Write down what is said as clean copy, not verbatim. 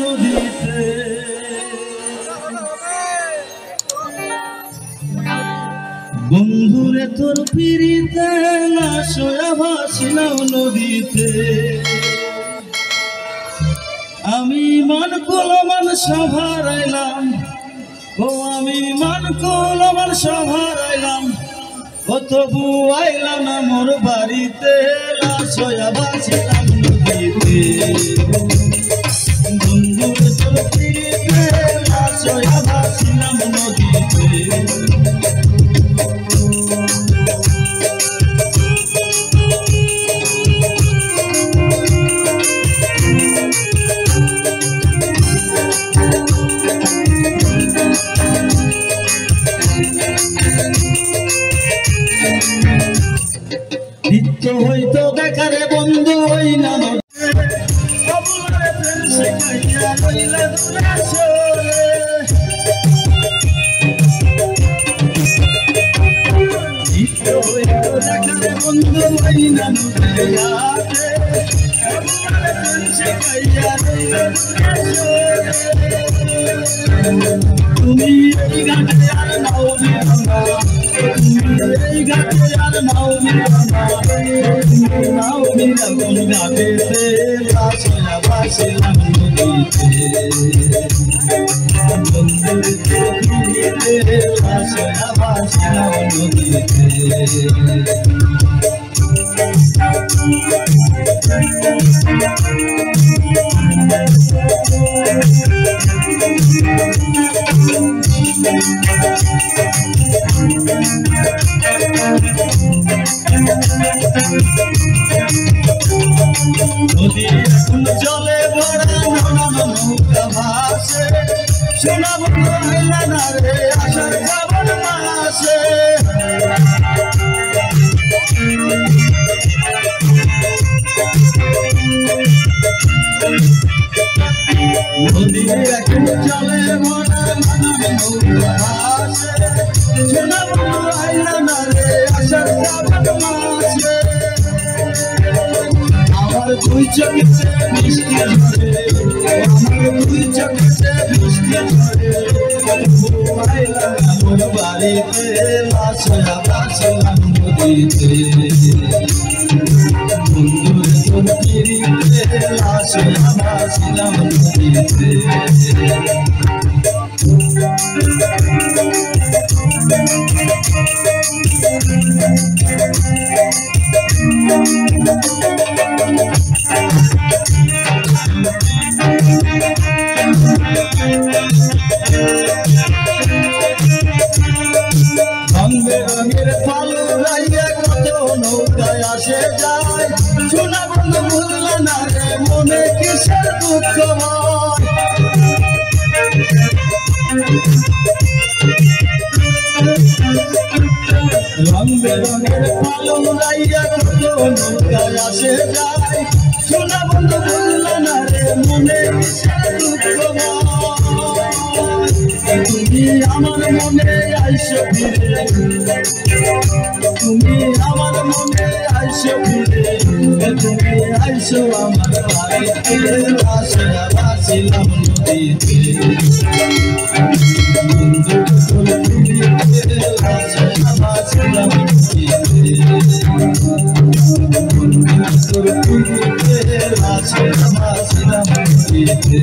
নদীতে। বন্ধুরে তোর পিড়িতে লাশয়া ভাসিলাম নদীতে। আমি মান কলমান সভার আইলাম, ও আমি মান কলমান সভার আইলাম, ও তবু আইলাম না মোর বাড়িতে। লাশয়া ভাসিলাম নদীতে। বন্ধুরে তোর পিড়িতে লাশয়া ভাসিলাম নদীতে। নিত্য হইতো দেখারে বন্ধু হই না নিত্য হইতো দেখারে বন্ধু হই না তুমি এই ঘাটে আর নাও বিরঙ্গা, তুমি এই ঘাটে আর নাও বিরঙ্গা, তুমি নাও বিরঙ্গন ঘাটেতে। লাশয়া ভাসিলাম নদীতে। বন্ধুরে তোর পিড়িতে লাশয়া ভাসিলাম নদীতে। নদী এখন জলে ভরা নানান নৌকা ভাসে। সোনা বন্ধু আইলা না রে আষাঢ় শ্রাবণ মাসে। নদী এখন জলে ভরা নানান নৌকা ভাসে। সোনা বন্ধু আইলা না রে আষাঢ় শ্রাবণ মাসে। আমার দুই চোখেতে বৃষ্টি ঝরে, আমার দুই চোখেতে বৃষ্টি ঝরে, আইলা না মোর বাড়িতে। লাশয়া ভাসিলাম নদীতে। বন্ধুরে তোর পিড়িতে লাশয়া ভাসিলাম নদীতে। রঙের পালু রাইয়া কত নৌকায় আসে যায়। সোনা বন্ধু ভুললা না রে মনে কিসের দুঃখ হয়। রং বেরঙের পালু রাইয়া কত নৌকায় আসে যায়। সোনা বন্ধু ভুললা না রে মনে কিসের দুঃখ হয়। তুমি আমার মনে আইসো ফিরে, তুমি আমার মনে আইসো ফিরে, তুমি আইসো আমার বাড়িতে। লাশয়া ভাসিলাম নদীতে। বন্ধুরে তোর পিড়িতে লাশয়া ভাসিলাম নদীতে। বন্ধুরে তোর পিড়িতে লাশয়া ভাসিলাম নদীতে।